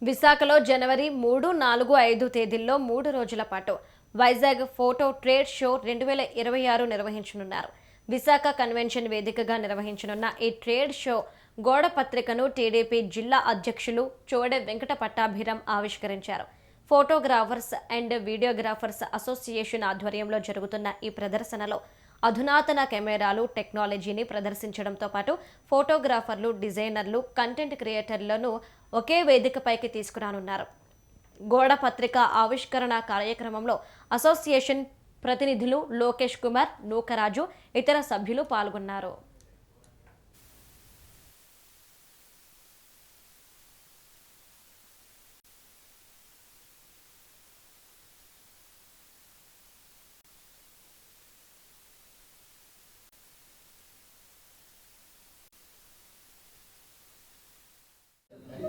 విశాఖలో జనవరి 3, 4, 5 తేదీల్లో 3 రోజుల పాటు వైజాగ్ ఫోటో ట్రేడ్ షో 2026 నిర్వహించనున్నారు. విశాఖ కన్వెన్షన్ వేదికగా నిర్వహించనున్న ఈ ట్రేడ్ షో గోడ పత్రికను టీడీపీ జిల్లా అధ్యక్షులు చోడె వెంకట పట్టాభిరామ్ ఆవిష్కరించారు. ఫోటోగ్రాఫర్స్ అండ్ వీడియోగ్రాఫర్స్ అసోసియేషన్ ఆధ్వర్యంలో జరుగుతున్న ఈ ప్రదర్శనలో అధునాతన కెమెరాలు, టెక్నాలజీని ప్రదర్శించడంతో పాటు ఫోటోగ్రాఫర్లు, డిజైనర్లు, కంటెంట్ క్రియేటర్లను ఒకే వేదికపైకి తీసుకురానున్నారు. గోడ పత్రిక ఆవిష్కరణ కార్యక్రమంలో అసోసియేషన్ ప్రతినిధులు లోకేష్ కుమార్, నూకరాజు, ఇతర సభ్యులు పాల్గొన్నారు.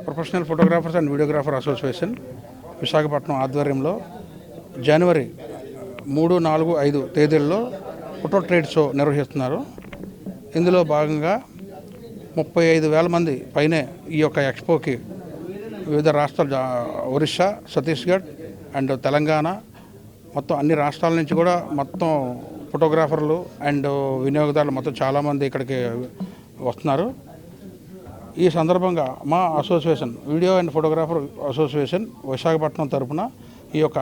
Professional photographers and videographer association Visakhapatnam ఆధ్వర్యంలో జనవరి 3, 4, 5 తేదీల్లో ఫోటో ట్రేడ్ షో నిర్వహిస్తున్నారు. ఇందులో భాగంగా 35,000 మంది పైనే ఈ యొక్క ఎక్స్పోకి వివిధ రాష్ట్రాలు, ఒరిస్సా, ఛత్తీస్గఢ్ అండ్ తెలంగాణ, మొత్తం అన్ని రాష్ట్రాల నుంచి కూడా మొత్తం ఫోటోగ్రాఫర్లు అండ్ వినియోగదారులు మొత్తం చాలామంది ఇక్కడికి వస్తున్నారు. ఈ సందర్భంగా మా association video and photographer association Visakhapatnam తరఫున ఈ యొక్క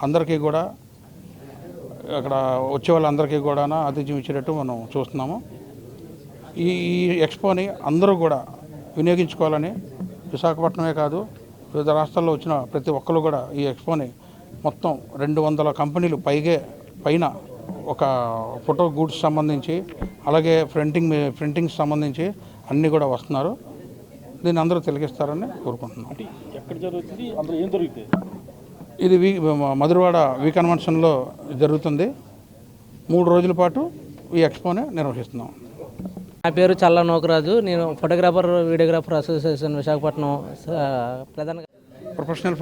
అందరికీ కూడా అక్కడ వచ్చే వాళ్ళందరికీ కూడా ఆతిథ్యం ఇచ్చేటట్టు మనం చూస్తున్నాము. ఈ ఎక్స్పోని అందరూ కూడా వినియోగించుకోవాలని, విశాఖపట్నమే కాదు వివిధ రాష్ట్రాల్లో వచ్చిన ప్రతి ఒక్కరు కూడా ఈ ఎక్స్పోని మొత్తం 200 కంపెనీలు పైన ఒక ఫోటో గూడ్స్ సంబంధించి, అలాగే ప్రింటింగ్ సంబంధించి అన్నీ కూడా వస్తున్నారు. దీన్ని అందరూ తిలకిస్తారని కోరుకుంటున్నాం. ఇది మధురవాడ వి కన్వెన్షన్లో జరుగుతుంది. 3 రోజుల పాటు ఈ ఎక్స్పోని నిర్వహిస్తున్నాం. నా పేరు చల్లా నూకరాజు. నేను ఫోటోగ్రాఫర్ వీడియోగ్రాఫర్ అసోసియేషన్ విశాఖపట్నం ప్రధాన ప్రొఫెషనల్